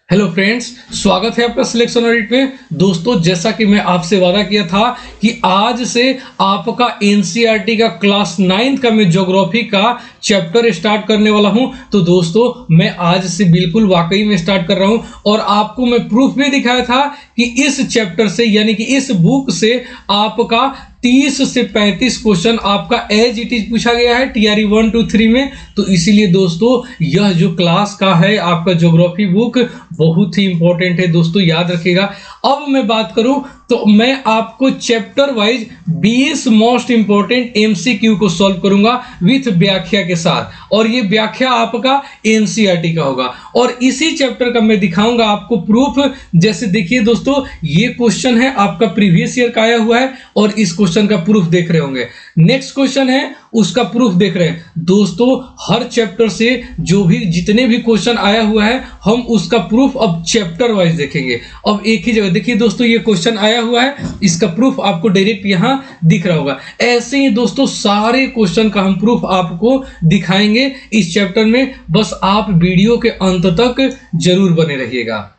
Hello friends, स्वागत है आपका सिलेक्शन ऑडिट में। दोस्तों, जैसा कि मैं आपसे वादा किया था कि आज से आपका एनसीईआरटी का क्लास 9 का मैं ज्योग्राफी का चैप्टर स्टार्ट करने वाला हूं। तो दोस्तों, मैं आज से बिल्कुल वाकई में स्टार्ट कर रहा हूं और आपको मैं प्रूफ भी दिखाया था कि इस चैप्टर से यानी कि इस बुक से आपका 30 से 35 क्वेश्चन आपका एज इट इज पूछा गया है टीआरई 1, 2, 3 में। तो इसीलिए दोस्तों, यह जो क्लास का है आपका ज्योग्राफी बुक बहुत ही इंपॉर्टेंट है दोस्तों, याद रखिएगा। अब मैं बात करूं तो मैं आपको chapter wise 20 most important MCQ को सॉल्व करूंगा विथ व्याख्या के साथ, और ये व्याख्या आपका एनसीईआरटी का होगा और इसी चैप्टर का मैं दिखाऊंगा आपको प्रूफ। जैसे देखिए दोस्तों, ये क्वेश्चन है आपका प्रीवियस ईयर का आया हुआ है और इस क्वेश्चन का प्रूफ देख रहे होंगे। नेक्स्ट क्वेश्चन है उसका प्रूफ देख रहे हैं दोस्तों। हर चैप्टर से जो भी जितने भी क्वेश्चन आया हुआ है हम उसका प्रूफ अब चैप्टर वाइज देखेंगे। अब एक ही जगह देखिए दोस्तों, ये क्वेश्चन आया हुआ है, इसका प्रूफ आपको डायरेक्ट यहां दिख रहा होगा। ऐसे ही दोस्तों सारे क्वेश्चन का हम प्रूफ आपको दिखाएंगे इस चैप्टर में। बस आप वीडियो के अंत तक जरूर बने रहिएगा।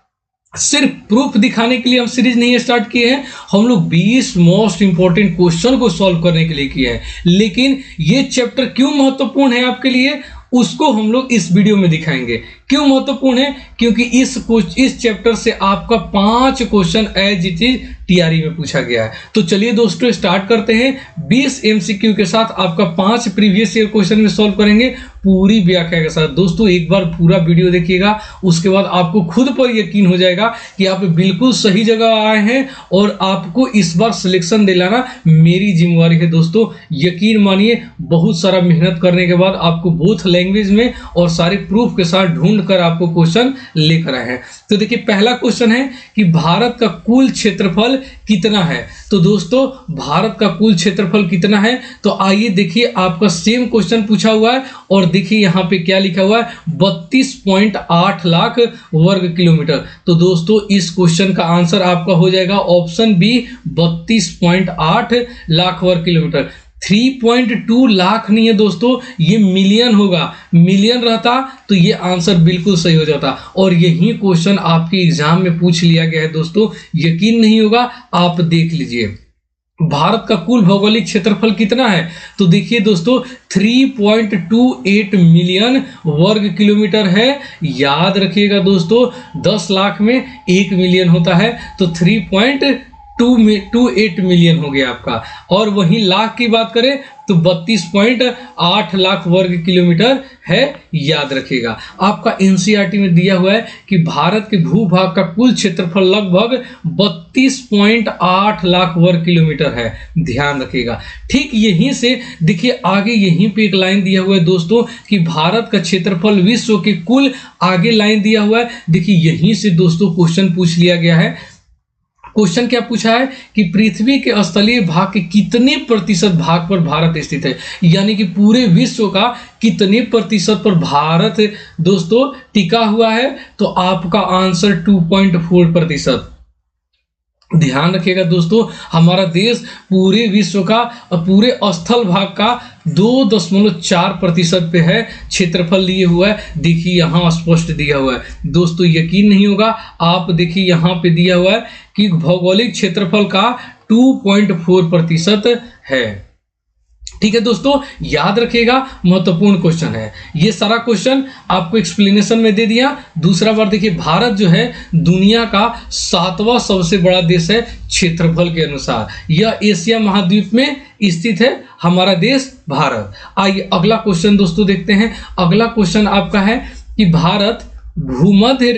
सिर्फ प्रूफ दिखाने के लिए हम सीरीज नहीं स्टार्ट किए हैं, हम लोग 20 मोस्ट इंपॉर्टेंट क्वेश्चन को सॉल्व करने के लिए किए हैं। लेकिन ये चैप्टर क्यों महत्वपूर्ण है आपके लिए, उसको हम लोग इस वीडियो में दिखाएंगे। क्यों महत्वपूर्ण है? क्योंकि इस चैप्टर से आपका 5 question as it is TRE में पूछा गया है। तो चलिए दोस्तों, स्टार्ट करते हैं। 20 एमसीक्यू के साथ आपका 5 प्रीवियस ईयर क्वेश्चन में सॉल्व करेंगे पूरी व्याख्या के साथ। दोस्तों, एक बार पूरा वीडियो देखिएगा, उसके बाद आपको खुद पर यकीन हो जाएगा कि आप बिल्कुल सही जगह आए हैं और आपको इस बार सिलेक्शन दिलाना मेरी जिम्मेवारी है। दोस्तों, यकीन मानिए, बहुत सारा मेहनत करने के बाद आपको बोथ लैंग्वेज में और सारे प्रूफ के साथ ढूंढ कर आपको क्वेश्चन लेकर आए हैं। तो देखिए, पहला क्वेश्चन है कि भारत का कुल क्षेत्रफल कितना है। तो दोस्तों, भारत का कुल क्षेत्रफल कितना है, तो आइए देखिए, आपका सेम क्वेश्चन पूछा हुआ है और देखिए यहां पे क्या लिखा हुआ है, 32.8 लाख वर्ग किलोमीटर। तो दोस्तों, इस क्वेश्चन का आंसर आपका हो जाएगा ऑप्शन बी, 32.8 लाख वर्ग किलोमीटर। 3.2 लाख नहीं है दोस्तों, ये मिलियन होगा। मिलियन रहता तो ये आंसर बिल्कुल सही हो जाता, और यही क्वेश्चन आपके एग्जाम में पूछ लिया गया है दोस्तों। यकीन नहीं होगा, आप देख लीजिए। भारत का कुल भौगोलिक क्षेत्रफल कितना है, तो देखिए दोस्तों 3.28 मिलियन वर्ग किलोमीटर है। याद रखिएगा दोस्तों, 10 लाख में 1 मिलियन होता है, तो 3.28 मिलियन हो गया आपका। और वहीं लाख की बात करें तो 32.8 लाख वर्ग किलोमीटर है। याद रखिएगा, आपका एनसीईआरटी में दिया हुआ है कि भारत के भूभाग का कुल क्षेत्रफल लगभग 32.8 लाख वर्ग किलोमीटर है। ध्यान रखिएगा। ठीक यहीं से देखिए, आगे यहीं पे एक लाइन दिया हुआ है दोस्तों कि भारत का क्षेत्रफल विश्व के कुल, आगे लाइन दिया हुआ है। देखिए, यहीं से दोस्तों क्वेश्चन पूछ लिया गया है। क्वेश्चन क्या पूछा है कि पृथ्वी के स्थलीय भाग के कितने प्रतिशत भाग पर भारत स्थित है, यानी कि पूरे विश्व का कितने प्रतिशत पर भारत दोस्तों टिका हुआ है। तो आपका आंसर 2.4%। ध्यान रखिएगा दोस्तों, हमारा देश पूरे विश्व का पूरे स्थल भाग का 2.4% पे है क्षेत्रफल लिए हुआ है। देखिए यहाँ स्पष्ट दिया हुआ है दोस्तों, यकीन नहीं होगा। आप देखिए यहाँ पे दिया हुआ है कि भौगोलिक क्षेत्रफल का 2.4% है। ठीक है दोस्तों, याद रखिएगा, महत्वपूर्ण क्वेश्चन है। ये सारा क्वेश्चन आपको एक्सप्लेनेशन में दे दिया। दूसरा बार देखिए, भारत जो है दुनिया का 7वां सबसे बड़ा देश है क्षेत्रफल के अनुसार। यह एशिया महाद्वीप में स्थित है हमारा देश भारत। आइए अगला क्वेश्चन दोस्तों देखते हैं। अगला क्वेश्चन आपका है कि भारत भूमध्य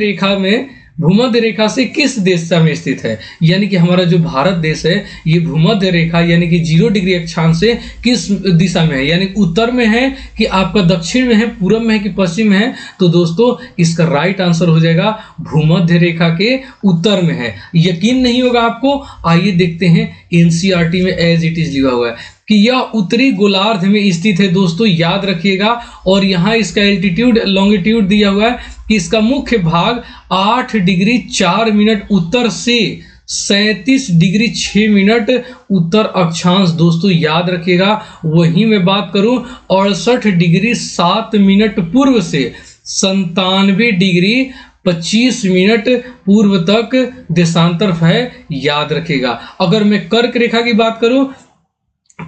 रेखा से किस दिशा में स्थित है, यानी कि हमारा जो भारत देश है ये भूमध्य रेखा यानी कि 0 डिग्री अक्षांश से किस दिशा में है, यानी उत्तर में है कि आपका दक्षिण में है, पूर्व में है कि पश्चिम में है। तो दोस्तों, इसका राइट आंसर हो जाएगा भूमध्य रेखा के उत्तर में है। यकीन नहीं होगा आपको, आइए देखते हैं। एनसीईआरटी में एज इट इज लिखा हुआ है कि यह उत्तरी गोलार्ध में स्थित है दोस्तों, याद रखिएगा। और यहाँ इसका एल्टीट्यूड लॉन्गिट्यूड दिया हुआ है कि इसका मुख्य भाग 8 डिग्री 4 मिनट उत्तर से 37 डिग्री 6 मिनट उत्तर अक्षांश दोस्तों, याद रखिएगा। वहीं मैं बात करूं 68 डिग्री 7 मिनट पूर्व से 97 डिग्री 25 मिनट पूर्व तक देशांतर है, याद रखेगा। अगर मैं कर्क रेखा की बात करूं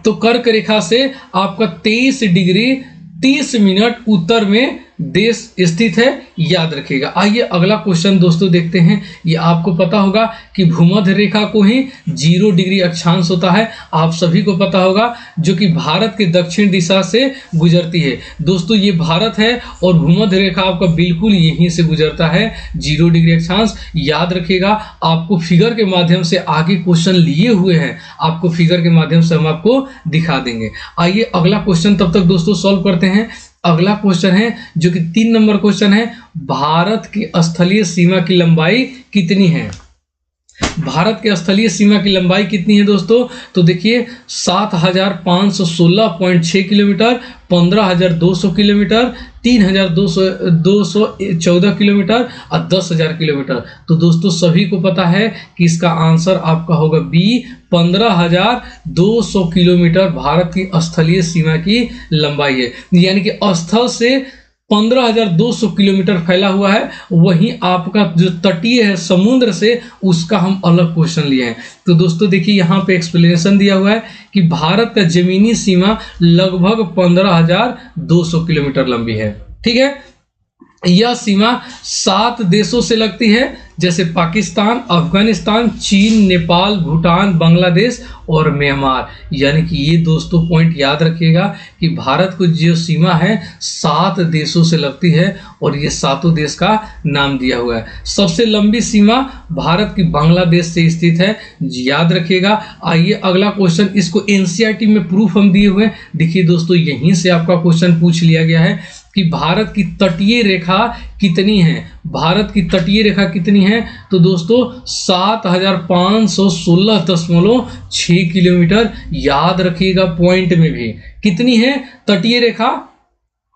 तो कर्क रेखा से आपका 23 डिग्री 30 मिनट उत्तर में देश स्थित है, याद रखिएगा। आइए अगला क्वेश्चन दोस्तों देखते हैं। ये आपको पता होगा कि भूमध्य रेखा को ही 0 डिग्री अक्षांश होता है, आप सभी को पता होगा, जो कि भारत के दक्षिण दिशा से गुजरती है। दोस्तों ये भारत है और भूमध्य रेखा आपका बिल्कुल यहीं से गुजरता है, 0 डिग्री अक्षांश, याद रखिएगा। आपको फिगर के माध्यम से आगे क्वेश्चन लिए हुए हैं, आपको फिगर के माध्यम से हम आपको दिखा देंगे। आइए अगला क्वेश्चन तब तक दोस्तों सॉल्व करते हैं। अगला क्वेश्चन है जो कि 3 नंबर क्वेश्चन है, भारत की स्थलीय सीमा की लंबाई कितनी है? भारत के स्थलीय सीमा की लंबाई कितनी है दोस्तों? तो देखिए 7516.6 किलोमीटर, 15,200 किलोमीटर, 3,214 किलोमीटर और 10,000 किलोमीटर। तो दोस्तों सभी को पता है कि इसका आंसर आपका होगा बी, 15,200 किलोमीटर भारत की स्थलीय सीमा की लंबाई है। यानी कि स्थल से 15,200 किलोमीटर फैला हुआ है, वहीं आपका जो तटीय है समुद्र से, उसका हम अलग क्वेश्चन लिए हैं। तो दोस्तों देखिए यहाँ पे एक्सप्लेनेशन दिया हुआ है कि भारत का जमीनी सीमा लगभग 15,200 किलोमीटर लंबी है। ठीक है, यह सीमा 7 देशों से लगती है, जैसे पाकिस्तान, अफगानिस्तान, चीन, नेपाल, भूटान, बांग्लादेश और म्यांमार। यानी कि ये दोस्तों पॉइंट याद रखिएगा कि भारत को जो सीमा है 7 देशों से लगती है और ये 7 देश का नाम दिया हुआ है। सबसे लंबी सीमा भारत की बांग्लादेश से स्थित है, याद रखिएगा। आइए अगला क्वेश्चन, इसको एनसीईआरटी में प्रूफ हम दिए हुए हैं। देखिए दोस्तों यहीं से आपका क्वेश्चन पूछ लिया गया है कि भारत की तटीय रेखा कितनी है? भारत की तटीय रेखा कितनी है? तो दोस्तों 7,516.6 किलोमीटर, याद रखिएगा। पॉइंट में भी कितनी है तटीय रेखा?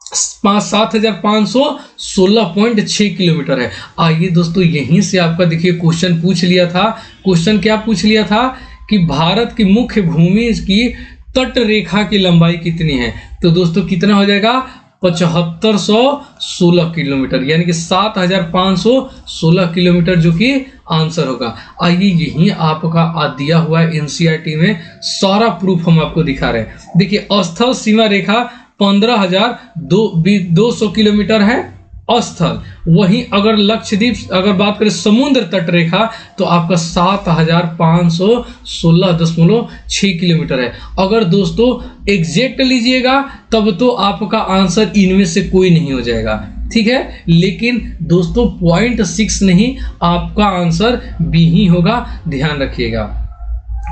7,516.6 किलोमीटर है। आइए दोस्तों यहीं से आपका देखिए क्वेश्चन पूछ लिया था। क्वेश्चन क्या पूछ लिया था कि भारत की मुख्य भूमि की तट रेखा की लंबाई कितनी है? तो दोस्तों कितना हो जाएगा? 7,516 किलोमीटर, यानी कि 7,516 किलोमीटर, जो कि आंसर होगा। आइए यही आपका दिया हुआ है एनसीईआरटी में, सारा प्रूफ हम आपको दिखा रहे हैं। देखिए स्थल सीमा रेखा 15,200 किलोमीटर है स्थल, वहीं अगर लक्षद्वीप अगर बात करें समुद्र तट रेखा तो आपका 7,516.6 किलोमीटर है। अगर दोस्तों एग्जैक्ट लीजिएगा तब तो आपका आंसर इनमें से कोई नहीं हो जाएगा, ठीक है। लेकिन दोस्तों 0.6 नहीं, आपका आंसर बी ही होगा, ध्यान रखिएगा,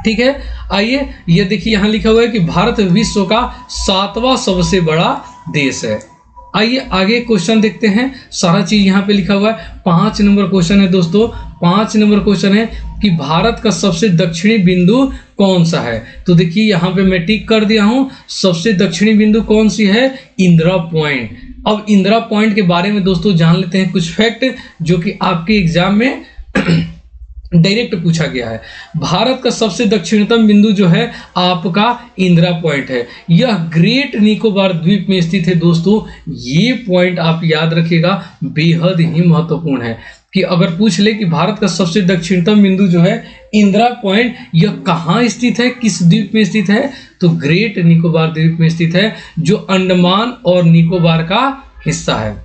ठीक है। आइए ये देखिए यहाँ लिखा हुआ है कि भारत विश्व का 7वां सबसे बड़ा देश है। आइए आगे क्वेश्चन देखते हैं, सारा चीज यहाँ पे लिखा हुआ है। 5 नंबर क्वेश्चन है दोस्तों, 5 नंबर क्वेश्चन है कि भारत का सबसे दक्षिणी बिंदु कौन सा है? तो देखिए यहाँ पे मैं टिक कर दिया हूँ, सबसे दक्षिणी बिंदु कौन सी है? इंदिरा पॉइंट। अब इंदिरा पॉइंट के बारे में दोस्तों जान लेते हैं कुछ फैक्ट जो कि आपके एग्जाम में डायरेक्ट पूछा गया है। भारत का सबसे दक्षिणतम बिंदु जो है आपका इंदिरा पॉइंट है। यह ग्रेट निकोबार द्वीप में स्थित है दोस्तों। ये पॉइंट आप याद रखिएगा, बेहद ही महत्वपूर्ण है कि अगर पूछ ले कि भारत का सबसे दक्षिणतम बिंदु जो है इंदिरा पॉइंट, यह कहाँ स्थित है, किस द्वीप में स्थित है? तो ग्रेट निकोबार द्वीप में स्थित है, जो अंडमान और निकोबार का हिस्सा है।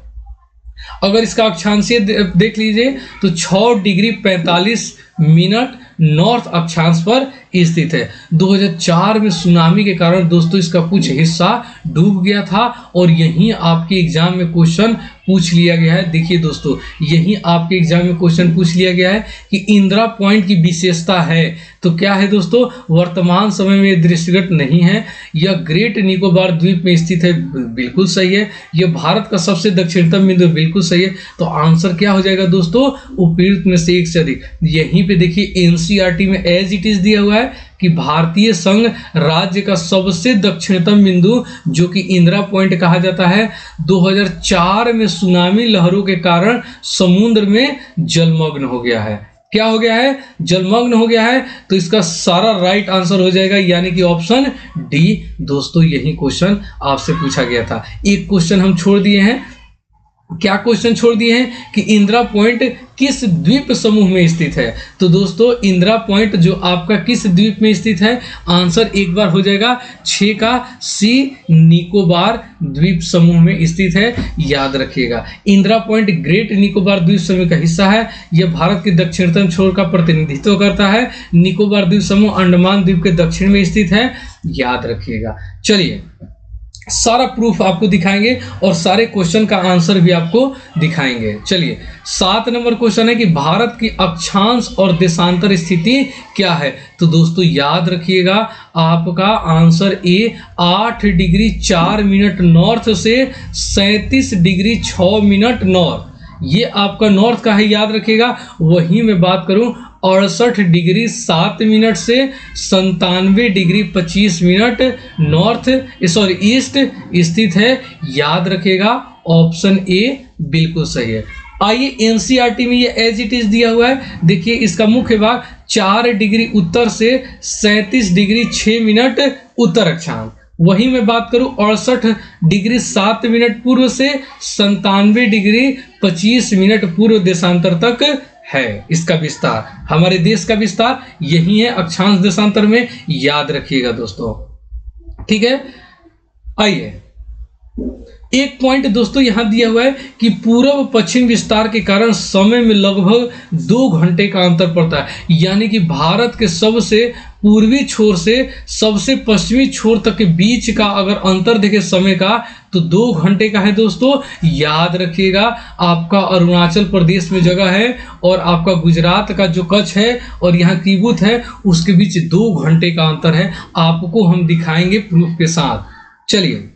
अगर इसका अक्षांशीय देख लीजिए तो 6 डिग्री 45 मिनट नॉर्थ अक्षांश पर स्थित है। 2004 में सुनामी के कारण दोस्तों इसका कुछ हिस्सा डूब गया था और यहीं आपके एग्जाम में क्वेश्चन पूछ लिया गया है। देखिए दोस्तों यहीं आपके एग्जाम में क्वेश्चन पूछ लिया गया है कि इंदिरा पॉइंट की विशेषता है, तो क्या है दोस्तों? वर्तमान समय में दृष्टिगत नहीं है, यह ग्रेट निकोबार द्वीप में स्थित है, बिल्कुल सही है। यह भारत का सबसे दक्षिणतम बिंदु, बिल्कुल सही है। तो आंसर क्या हो जाएगा दोस्तों? उपयुक्त में से एक से अधिक। यहीं पे देखिए एनसीईआरटी में एज इट इज दिया हुआ है कि भारतीय संघ राज्य का सबसे दक्षिणतम बिंदु जो कि इंदिरा पॉइंट कहा जाता है, 2004 में सुनामी लहरों के कारण समुद्र में जलमग्न हो गया है। क्या हो गया है? जलमग्न हो गया है। तो इसका सारा राइट आंसर हो जाएगा, यानी कि ऑप्शन डी। दोस्तों यही क्वेश्चन आपसे पूछा गया था। एक क्वेश्चन हम छोड़ दिए हैं, क्या क्वेश्चन छोड़ दिए हैं कि इंदिरा पॉइंट किस द्वीप समूह में स्थित है। तो दोस्तों इंदिरा पॉइंट जो आपका किस द्वीप में स्थित है, आंसर एक बार हो जाएगा 6 का सी, निकोबार द्वीप समूह में स्थित है, याद रखिएगा। इंदिरा पॉइंट ग्रेट निकोबार द्वीप समूह का हिस्सा है। यह भारत के दक्षिणतम छोर का प्रतिनिधित्व करता है। निकोबार द्वीप समूह अंडमान द्वीप के दक्षिण में स्थित है, याद रखिएगा। चलिए सारा प्रूफ आपको दिखाएंगे और सारे क्वेश्चन का आंसर भी आपको दिखाएंगे। चलिए 7 नंबर क्वेश्चन है कि भारत की अक्षांश और देशांतर स्थिति क्या है। तो दोस्तों याद रखिएगा आपका answer A 8 degree 4 minute north से 37 डिग्री 6 मिनट नॉर्थ, ये आपका नॉर्थ का है, याद रखिएगा। वहीं मैं बात करूं 68 डिग्री 7 मिनट से 97 डिग्री 25 मिनट नॉर्थ ईस्ट स्थित है, याद रखेगा। ऑप्शन ए बिल्कुल सही है। आइए एनसीईआरटी में ये एज इट इज दिया हुआ है, देखिए इसका मुख्य भाग 4 डिग्री उत्तर से 37 डिग्री 6 मिनट उत्तर अक्षांश। वहीं मैं बात करूं 68 डिग्री 7 मिनट पूर्व से 97 डिग्री 25 मिनट पूर्व देशांतर तक है इसका विस्तार। हमारे देश का विस्तार यही है अक्षांश देशांतर में, याद रखिएगा दोस्तों, ठीक है। आइए एक पॉइंट दोस्तों यहां दिया हुआ है कि पूर्व पश्चिम विस्तार के कारण समय में लगभग 2 घंटे का अंतर पड़ता है, यानी कि भारत के सबसे पूर्वी छोर से सबसे पश्चिमी छोर तक के बीच का अगर अंतर देखें समय का तो 2 घंटे का है दोस्तों, याद रखिएगा। आपका अरुणाचल प्रदेश में जगह है और आपका गुजरात का जो कच्छ है और यहाँ तिब्बत है उसके बीच 2 घंटे का अंतर है, आपको हम दिखाएंगे प्रूफ के साथ। चलिए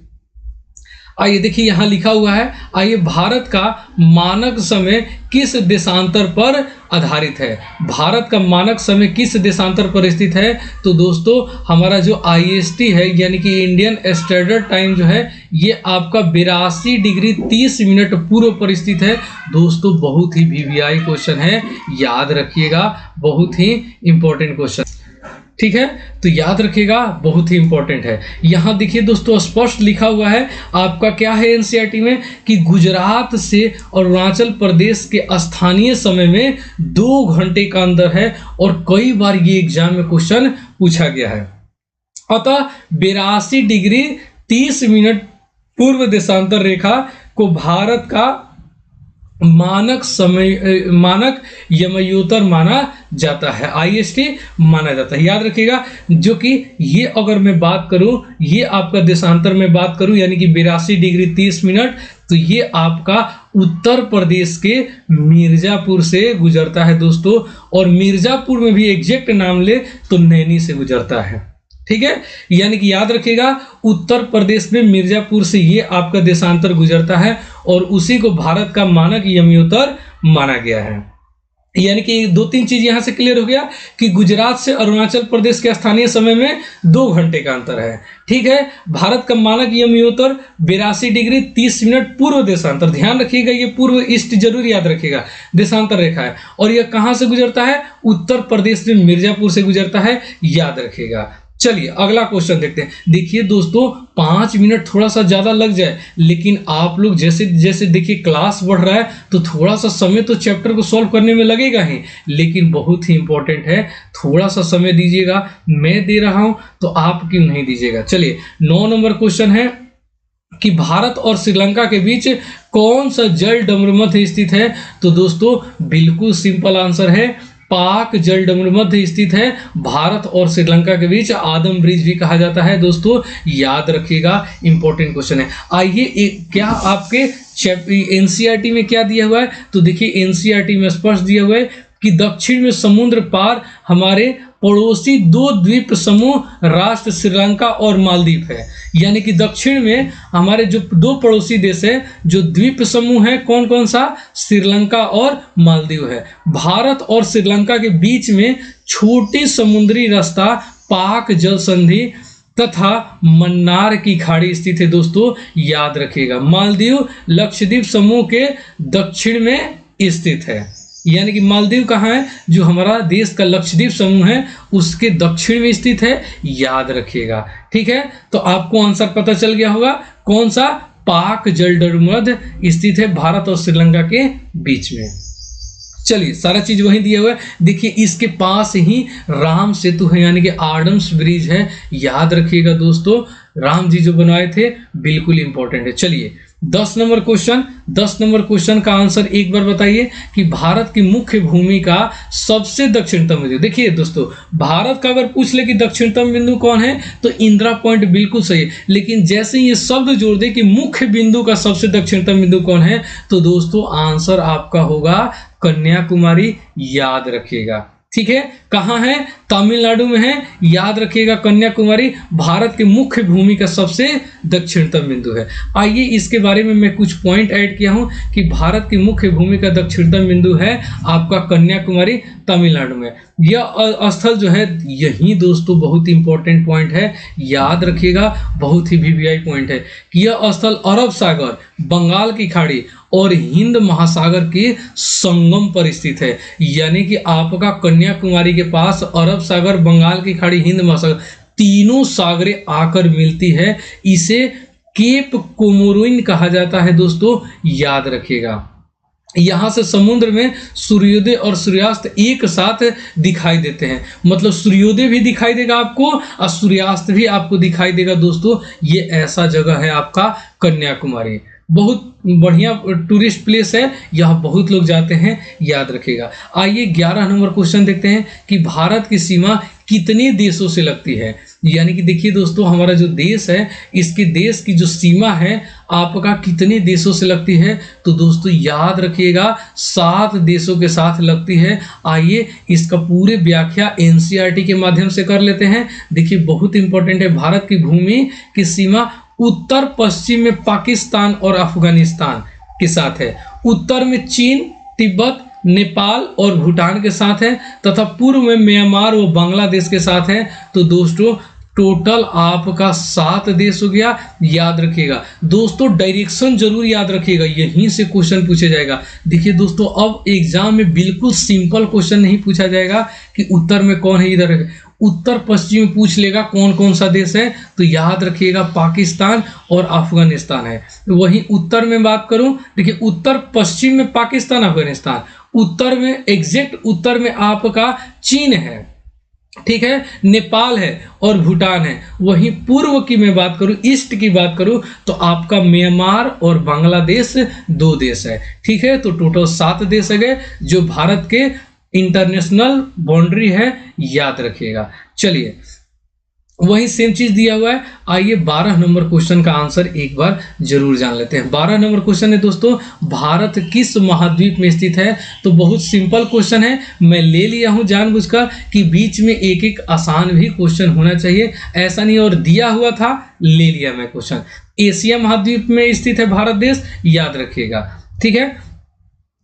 आइए देखिए यहां लिखा हुआ है, आइए भारत का मानक समय किस देशांतर पर आधारित है। भारत का मानक समय किस देशांतर पर स्थित है। तो दोस्तों हमारा जो IST है यानी कि इंडियन स्टैंडर्ड टाइम जो है ये आपका 82 डिग्री 30 मिनट पूर्व पर स्थित है। दोस्तों बहुत ही VVI क्वेश्चन है, याद रखिएगा, बहुत ही इंपॉर्टेंट क्वेश्चन, ठीक है। तो याद रखिएगा बहुत ही इंपॉर्टेंट है। यहां देखिए दोस्तों स्पष्ट लिखा हुआ है आपका क्या है एनसीईआरटी में कि गुजरात से अरुणाचल प्रदेश के स्थानीय समय में 2 घंटे का अंतर है और कई बार ये एग्जाम में क्वेश्चन पूछा गया है। अतः 82 डिग्री 30 मिनट पूर्व देशांतर रेखा को भारत का मानक यमयोत्तर माना जाता है, IST माना जाता है, याद रखिएगा। जो कि ये अगर मैं बात करूं ये आपका देशांतर में बात करूं यानी कि 82 डिग्री 30 मिनट, तो ये आपका उत्तर प्रदेश के मिर्जापुर से गुजरता है दोस्तों, और मिर्जापुर में भी एग्जैक्ट नाम ले तो नैनी से गुजरता है, ठीक है। यानी कि याद रखिएगा उत्तर प्रदेश में मिर्जापुर से ये आपका देशांतर गुजरता है और उसी को भारत का मानक यमयोत्तर माना गया है। यानी कि 2-3 चीज यहां से क्लियर हो गया कि गुजरात से अरुणाचल प्रदेश के स्थानीय समय में 2 घंटे का अंतर है, ठीक है। भारत का मानक यमयोत्तर 82 डिग्री 30 मिनट पूर्व देशांतर, ध्यान रखिएगा ये पूर्व ईस्ट जरूर याद रखिएगा, देशांतर रेखा है और यह कहां से गुजरता है, उत्तर प्रदेश में मिर्जापुर से गुजरता है, याद रखिएगा। चलिए अगला क्वेश्चन देखते हैं। देखिए दोस्तों 5 मिनट थोड़ा सा ज्यादा लग जाए, लेकिन आप लोग जैसे जैसे देखिए क्लास बढ़ रहा है तो थोड़ा सा समय तो चैप्टर को सॉल्व करने में लगेगा ही, लेकिन बहुत ही इंपॉर्टेंट है, थोड़ा सा समय दीजिएगा। मैं दे रहा हूं तो आप क्यों नहीं दीजिएगा। चलिए 9 नंबर क्वेश्चन है कि भारत और श्रीलंका के बीच कौन सा जल डमरूमध्य स्थित है। तो दोस्तों बिल्कुल सिंपल आंसर है, पाक जल डमरूमध्य स्थित है। भारत और श्रीलंका के बीच आदम ब्रिज भी कहा जाता है दोस्तों, याद रखिएगा, इंपॉर्टेंट क्वेश्चन है। आइए क्या आपके एनसीईआरटी में क्या दिया हुआ है, तो देखिए एनसीईआरटी में स्पष्ट दिया हुआ है कि दक्षिण में समुद्र पार हमारे पड़ोसी 2 द्वीप समूह राष्ट्र श्रीलंका और मालदीव है। यानी कि दक्षिण में हमारे जो 2 पड़ोसी देश है जो द्वीप समूह है, कौन कौन सा, श्रीलंका और मालदीव है। भारत और श्रीलंका के बीच में छोटी समुद्री रास्ता पाक जल संधि तथा मन्नार की खाड़ी स्थित है दोस्तों, याद रखिएगा। मालदीव लक्षद्वीप समूह के दक्षिण में स्थित है, यानी कि मालदीव कहाँ है, जो हमारा देश का लक्षद्वीप समूह है उसके दक्षिण में स्थित है, याद रखिएगा, ठीक है। तो आपको आंसर पता चल गया होगा कौन सा, पाक जलमर्द स्थित है भारत और श्रीलंका के बीच में। चलिए सारा चीज वहीं दिया हुआ है। देखिए इसके पास ही राम सेतु है यानी कि आडम्स ब्रिज है, याद रखिएगा दोस्तों, राम जी जो बनवाए थे, बिल्कुल इंपॉर्टेंट है। चलिए 10 नंबर क्वेश्चन का आंसर एक बार बताइए कि भारत की मुख्य भूमि का सबसे दक्षिणतम बिंदु। देखिए दोस्तों, भारत का अगर पूछ ले कि दक्षिणतम बिंदु कौन है तो इंदिरा पॉइंट बिल्कुल सही है, लेकिन जैसे ये शब्द जोड़ दे कि मुख्य बिंदु का सबसे दक्षिणतम बिंदु कौन है तो दोस्तों आंसर आपका होगा कन्याकुमारी, याद रखिएगा। ठीक है, कहाँ है? तमिलनाडु में है, याद रखिएगा कन्याकुमारी भारत की मुख्य भूमि का सबसे दक्षिणतम बिंदु है। आइए इसके बारे में मैं कुछ पॉइंट ऐड किया हूं कि भारत की मुख्य भूमि का दक्षिणतम बिंदु है आपका कन्याकुमारी, तमिलनाडु में। यह स्थल जो है यही दोस्तों बहुत इंपॉर्टेंट पॉइंट है, याद रखिएगा, बहुत ही वीवीआई पॉइंट है कि यह स्थल अरब सागर, बंगाल की खाड़ी और हिंद महासागर के संगम पर स्थित है। यानी कि आपका कन्याकुमारी के पास अरब सागर, बंगाल की खाड़ी, हिंद महासागर, तीनों सागरें आकर मिलती है। इसे केप कोमोरोइन कहा जाता है दोस्तों, याद रखिएगा। यहाँ से समुद्र में सूर्योदय और सूर्यास्त एक साथ दिखाई देते हैं, मतलब सूर्योदय भी दिखाई देगा आपको और सूर्यास्त भी आपको दिखाई देगा दोस्तों। ये ऐसा जगह है आपका कन्याकुमारी, बहुत बढ़िया टूरिस्ट प्लेस है, यहाँ बहुत लोग जाते हैं, याद रखिएगा। आइए 11 नंबर क्वेश्चन देखते हैं कि भारत की सीमा कितने देशों से लगती है। यानी कि देखिए दोस्तों, हमारा जो देश है इसके देश की जो सीमा है आपका कितने देशों से लगती है तो दोस्तों याद रखिएगा 7 देशों के साथ लगती है। आइए इसका पूरे व्याख्या एनसीईआरटी के माध्यम से कर लेते हैं। देखिए बहुत इंपॉर्टेंट है, भारत की भूमि की सीमा उत्तर पश्चिम में पाकिस्तान और अफगानिस्तान के साथ है, उत्तर में चीन, तिब्बत, नेपाल और भूटान के साथ है तथा पूर्व में म्यांमार व बांग्लादेश के साथ है। तो दोस्तों टोटल आपका 7 देश हो गया, याद रखिएगा दोस्तों। डायरेक्शन जरूर याद रखिएगा, यहीं से क्वेश्चन पूछा जाएगा। देखिए दोस्तों, अब एग्जाम में बिल्कुल सिंपल क्वेश्चन नहीं पूछा जाएगा कि उत्तर में कौन है, इधर है। उत्तर पश्चिम पूछ लेगा कौन कौन सा देश है तो याद रखिएगा पाकिस्तान और अफगानिस्तान है। वहीं उत्तर में बात करूं, देखिए उत्तर पश्चिम में पाकिस्तान, अफगानिस्तान, उत्तर में एग्जैक्ट उत्तर में आपका चीन है, ठीक है, नेपाल है और भूटान है। वहीं पूर्व की मैं बात करूं, ईस्ट की बात करूं तो आपका म्यांमार और बांग्लादेश 2 देश है। ठीक है, तो टोटल 7 देश है गए जो भारत के इंटरनेशनल बाउंड्री है, याद रखिएगा। चलिए वही सेम चीज दिया हुआ है। आइए 12 नंबर क्वेश्चन का आंसर एक बार जरूर जान लेते हैं। 12 नंबर क्वेश्चन है दोस्तों, भारत किस महाद्वीप में स्थित है। तो बहुत सिंपल क्वेश्चन है, मैं ले लिया हूं जानबूझकर कि बीच में एक एक आसान भी क्वेश्चन होना चाहिए, ऐसा नहीं और दिया हुआ था ले लिया मैं क्वेश्चन। एशिया महाद्वीप में स्थित है भारत देश, याद रखिएगा। ठीक है,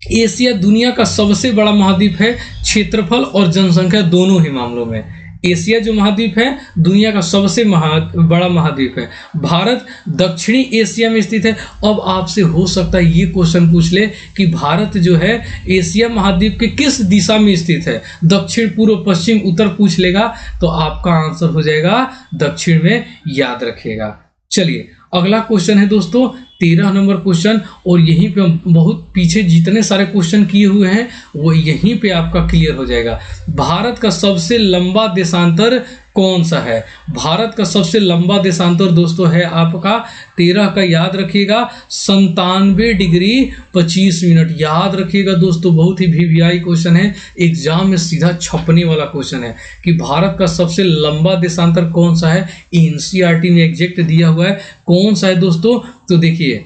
एशिया दुनिया का सबसे बड़ा महाद्वीप है, क्षेत्रफल और जनसंख्या दोनों ही मामलों में। एशिया जो महाद्वीप है दुनिया का सबसे बड़ा महाद्वीप है। भारत दक्षिणी एशिया में स्थित है। अब आपसे हो सकता है ये क्वेश्चन पूछ ले कि भारत जो है एशिया महाद्वीप के किस दिशा में स्थित है, दक्षिण, पूर्व, पश्चिम, उत्तर पूछ लेगा तो आपका आंसर हो जाएगा दक्षिण में, याद रखिएगा। चलिए अगला क्वेश्चन है दोस्तों 13 नंबर क्वेश्चन, और यहीं पे बहुत पीछे जितने सारे क्वेश्चन किए हुए हैं वो यहीं पे आपका क्लियर हो जाएगा। भारत का सबसे लंबा देशांतर कौन सा है। भारत का सबसे लंबा देशांतर दोस्तों है आपका 13 का, याद रखिएगा 97 डिग्री 25 मिनट, याद रखिएगा दोस्तों। बहुत ही वीवीआई क्वेश्चन है, एग्जाम में सीधा छपने वाला क्वेश्चन है कि भारत का सबसे लंबा देशांतर कौन सा है। एनसीईआरटी में एग्जैक्ट दिया हुआ है कौन सा है दोस्तों। तो देखिए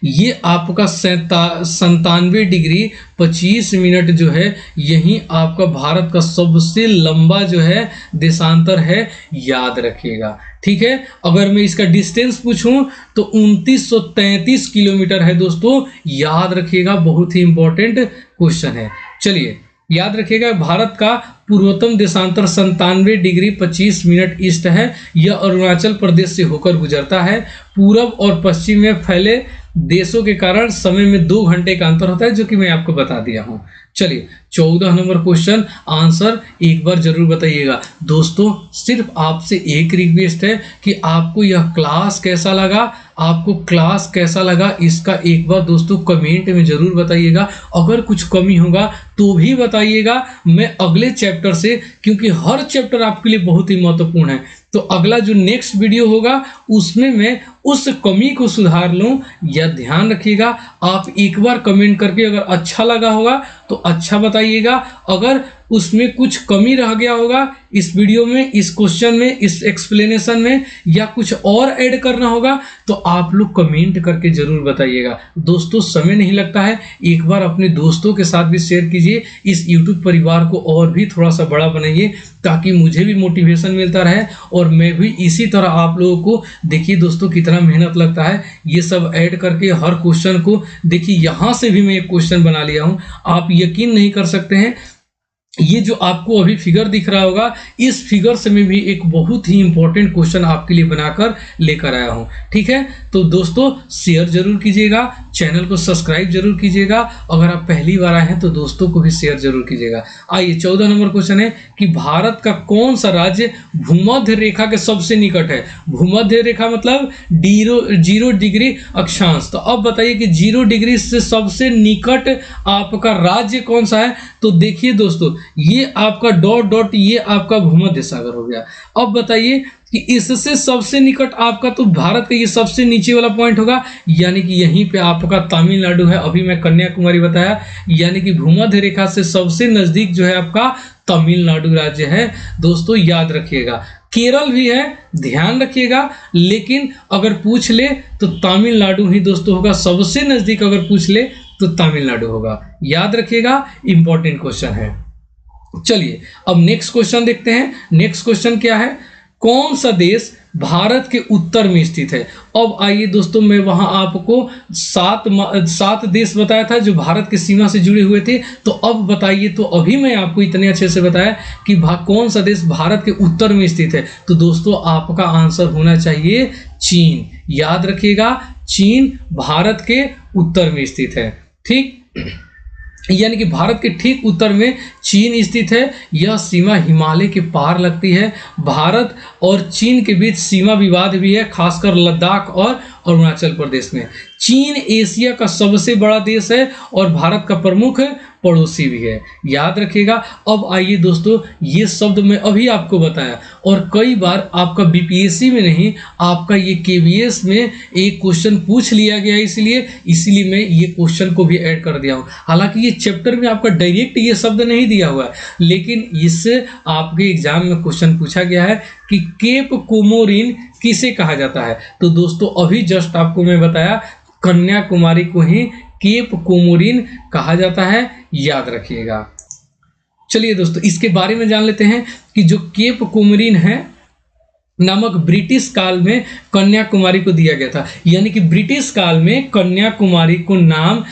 ये आपका 97 डिग्री 25 मिनट जो है यही आपका भारत का सबसे लंबा जो है देशांतर है, याद रखिएगा। ठीक है, अगर मैं इसका डिस्टेंस पूछूं तो 2933 किलोमीटर है दोस्तों, याद रखिएगा, बहुत ही इंपॉर्टेंट क्वेश्चन है। चलिए याद रखिएगा भारत का पूर्वोत्तम देशांतर 97 डिग्री 25 मिनट ईस्ट है। यह अरुणाचल प्रदेश से होकर गुजरता है। पूरब और पश्चिम में फैले देशों के कारण समय में 2 घंटे का अंतर होता है, जो कि मैं आपको बता दिया हूं। चलिए 14 नंबर क्वेश्चन, आंसर एक बार जरूर बताइएगा दोस्तों। सिर्फ आपसे एक रिक्वेस्ट है कि आपको यह क्लास कैसा लगा आपको क्लास कैसा लगा इसका एक बार दोस्तों कमेंट में ज़रूर बताइएगा। अगर कुछ कमी होगा तो भी बताइएगा, मैं अगले चैप्टर से, क्योंकि हर चैप्टर आपके लिए बहुत ही महत्वपूर्ण है, तो अगला जो नेक्स्ट वीडियो होगा उसमें मैं उस कमी को सुधार लूं। यह ध्यान रखिएगा। आप एक बार कमेंट करके अगर अच्छा लगा होगा तो अच्छा बताइएगा, अगर उसमें कुछ कमी रह गया होगा इस वीडियो में, इस क्वेश्चन में, इस एक्सप्लेनेशन में, या कुछ और ऐड करना होगा तो आप लोग कमेंट करके जरूर बताइएगा। दोस्तों समय नहीं लगता है, एक बार अपने दोस्तों के साथ भी शेयर कीजिए, इस YouTube परिवार को और भी थोड़ा सा बड़ा बनाइए ताकि मुझे भी मोटिवेशन मिलता रहे और मैं भी इसी तरह आप लोगों को, देखिए दोस्तों कितना मेहनत लगता है ये सब ऐड करके हर क्वेश्चन को। देखिए यहाँ से भी मैं एक क्वेश्चन बना लिया हूँ, आप यकीन नहीं कर सकते हैं, ये जो आपको अभी फिगर दिख रहा होगा इस फिगर से मैं भी एक बहुत ही इंपॉर्टेंट क्वेश्चन आपके लिए बनाकर लेकर आया हूं। ठीक है, तो दोस्तों शेयर जरूर कीजिएगा, चैनल को सब्सक्राइब जरूर कीजिएगा, अगर आप पहली बार आए हैं तो दोस्तों को भी शेयर जरूर कीजिएगा। आइए 14 नंबर क्वेश्चन है कि भारत का कौन सा राज्य भूमध्य रेखा के सबसे निकट है। भूमध्य रेखा मतलब 0 डिग्री अक्षांश। तो अब बताइए कि 0 डिग्री से सबसे निकट आपका राज्य कौन सा है। तो देखिए दोस्तों ये आपका डॉट डॉट ये आपका भूमध्य सागर हो गया। अब बताइए कि इससे सबसे निकट आपका तो भारत का ये सबसे नीचे वाला पॉइंट होगा, यानी कि यहीं पे आपका तमिलनाडु है। अभी मैं कन्याकुमारी बताया, यानी कि भूमध्य रेखा से सबसे नजदीक जो है आपका तमिलनाडु राज्य है। दोस्तों याद रखिएगा, केरल भी है, ध्यान रखिएगा, लेकिन अगर पूछ ले तो तमिलनाडु ही दोस्तों होगा सबसे नजदीक। अगर पूछ ले तो तमिलनाडु होगा, याद रखिएगा, इंपॉर्टेंट क्वेश्चन है। चलिए अब नेक्स्ट क्वेश्चन देखते हैं। नेक्स्ट क्वेश्चन क्या है, कौन सा देश भारत के उत्तर में स्थित है। अब आइए दोस्तों, मैं वहां आपको 7 देश बताया था जो भारत की सीमा से जुड़े हुए थे, तो अब बताइए, तो अभी मैं आपको इतने अच्छे से बताया कि कौन सा देश भारत के उत्तर में स्थित है। तो दोस्तों आपका आंसर होना चाहिए चीन। याद रखिएगा, चीन भारत के उत्तर में स्थित है। ठीक, यानी कि भारत के ठीक उत्तर में चीन स्थित है। यह सीमा हिमालय के पार लगती है। भारत और चीन के बीच सीमा विवाद भी है, खासकर लद्दाख और अरुणाचल प्रदेश में। चीन एशिया का सबसे बड़ा देश है और भारत का प्रमुख पड़ोसी भी है, याद रखिएगा। अब आइए दोस्तों, ये शब्द मैं अभी आपको बताया और कई बार आपका बीपीएससी में नहीं, आपका ये केवीएस में एक क्वेश्चन पूछ लिया गया, इसलिए मैं ये क्वेश्चन को भी ऐड कर दिया हूँ। हालांकि ये चैप्टर में आपका डायरेक्ट ये शब्द नहीं दिया हुआ है, लेकिन इससे आपके एग्जाम में क्वेश्चन पूछा गया है कि केप कोमोरिन किसे कहा जाता है। तो दोस्तों अभी जस्ट आपको मैं बताया, कन्याकुमारी को ही केप कोमोरिन कहा जाता है, याद रखिएगा। चलिए दोस्तों इसके बारे में जान लेते हैं कि जो केप कोमोरिन है नामक ब्रिटिश काल में कन्याकुमारी को दिया गया था। यानी कि ब्रिटिश काल में कन्याकुमारी को नाम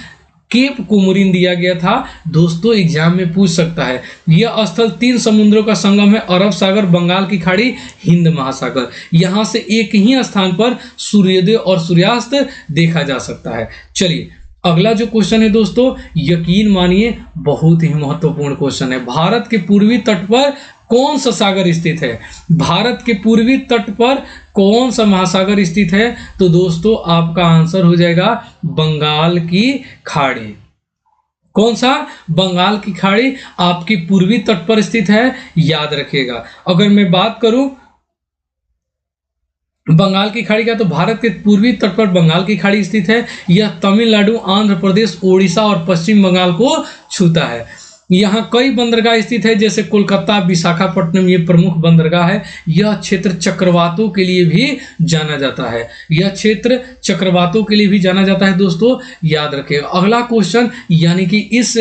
केप कोमोरिन दिया गया था। दोस्तों एग्जाम में पूछ सकता है, यह स्थल 3 समुद्रों का संगम है, अरब सागर, बंगाल की खाड़ी, हिंद महासागर। यहाँ से एक ही स्थान पर सूर्योदय और सूर्यास्त देखा जा सकता है। चलिए अगला जो क्वेश्चन है दोस्तों, यकीन मानिए बहुत ही महत्वपूर्ण क्वेश्चन है। भारत के पूर्वी तट पर कौन सा सागर स्थित है। भारत के पूर्वी तट पर कौन सा महासागर स्थित है। तो दोस्तों आपका आंसर हो जाएगा बंगाल की खाड़ी। कौन सा, बंगाल की खाड़ी आपकी पूर्वी तट पर स्थित है, याद रखिएगा। अगर मैं बात करूं बंगाल की खाड़ी का, तो भारत के पूर्वी तट पर बंगाल की खाड़ी स्थित है। यह तमिलनाडु, आंध्र प्रदेश, ओडिशा और पश्चिम बंगाल को छूता है। यहाँ कई बंदरगाह स्थित है, जैसे कोलकाता, विशाखापट्टनम, ये प्रमुख बंदरगाह है। यह क्षेत्र चक्रवातों के लिए भी जाना जाता है। यह क्षेत्र चक्रवातों के लिए भी जाना जाता है दोस्तों, याद रखिएगा। अगला क्वेश्चन, यानी कि इस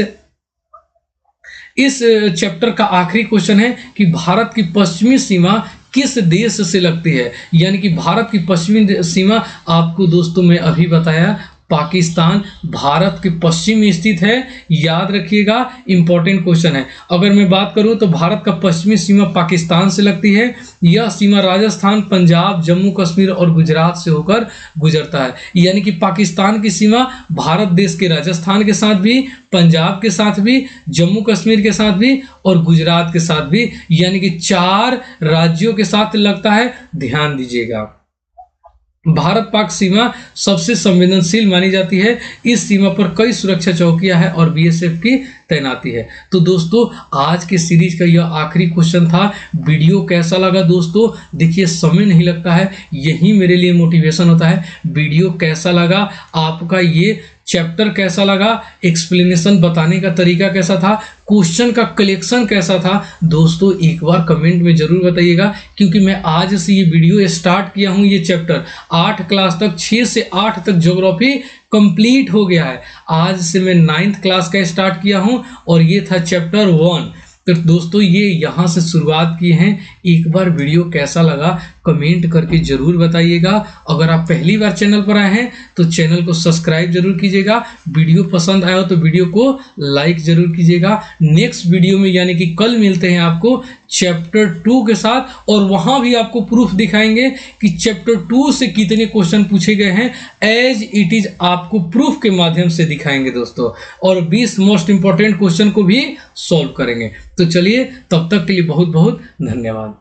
चैप्टर का आखिरी क्वेश्चन है कि भारत की पश्चिमी सीमा किस देश से लगती है। यानी कि भारत की पश्चिमी सीमा आपको दोस्तों मैं अभी बताया, पाकिस्तान भारत के पश्चिम में स्थित है, याद रखिएगा, इंपॉर्टेंट क्वेश्चन है। अगर मैं बात करूं तो भारत का पश्चिमी सीमा पाकिस्तान से लगती है। यह सीमा राजस्थान, पंजाब, जम्मू कश्मीर और गुजरात से होकर गुजरता है। यानी कि पाकिस्तान की सीमा भारत देश के राजस्थान के साथ भी, पंजाब के साथ भी, जम्मू कश्मीर के साथ भी और गुजरात के साथ भी, यानी कि 4 राज्यों के साथ लगता है, ध्यान दीजिएगा। भारत पाक सीमा सबसे संवेदनशील मानी जाती है। इस सीमा पर कई सुरक्षा चौकियां हैं और बीएसएफ की तैनाती है। तो दोस्तों आज के सीरीज का यह आखिरी क्वेश्चन था। वीडियो कैसा लगा दोस्तों? देखिए समय नहीं लगता है, यही मेरे लिए मोटिवेशन होता है। वीडियो कैसा लगा आपका, ये चैप्टर कैसा लगा, एक्सप्लेनेशन बताने का तरीका कैसा था, क्वेश्चन का कलेक्शन कैसा था, दोस्तों एक बार कमेंट में जरूर बताइएगा। क्योंकि मैं आज से ये वीडियो स्टार्ट किया हूँ, ये चैप्टर 8 क्लास तक, 6 से 8 तक ज्योग्राफी कंप्लीट हो गया है। आज से मैं 9th क्लास का स्टार्ट किया हूँ और ये था चैप्टर 1। तो दोस्तों ये यहाँ से शुरुआत की हैं। एक बार वीडियो कैसा लगा कमेंट करके जरूर बताइएगा। अगर आप पहली बार चैनल पर आए हैं तो चैनल को सब्सक्राइब जरूर कीजिएगा। वीडियो पसंद आया हो तो वीडियो को लाइक जरूर कीजिएगा। नेक्स्ट वीडियो में यानी कि कल मिलते हैं आपको चैप्टर 2 के साथ, और वहां भी आपको प्रूफ दिखाएंगे कि चैप्टर 2 से कितने क्वेश्चन पूछे गए हैं, एज इट इज आपको प्रूफ के माध्यम से दिखाएंगे दोस्तों, और 20 मोस्ट इंपॉर्टेंट क्वेश्चन को भी सॉल्व करेंगे। तो चलिए तब तक के लिए बहुत बहुत धन्यवाद।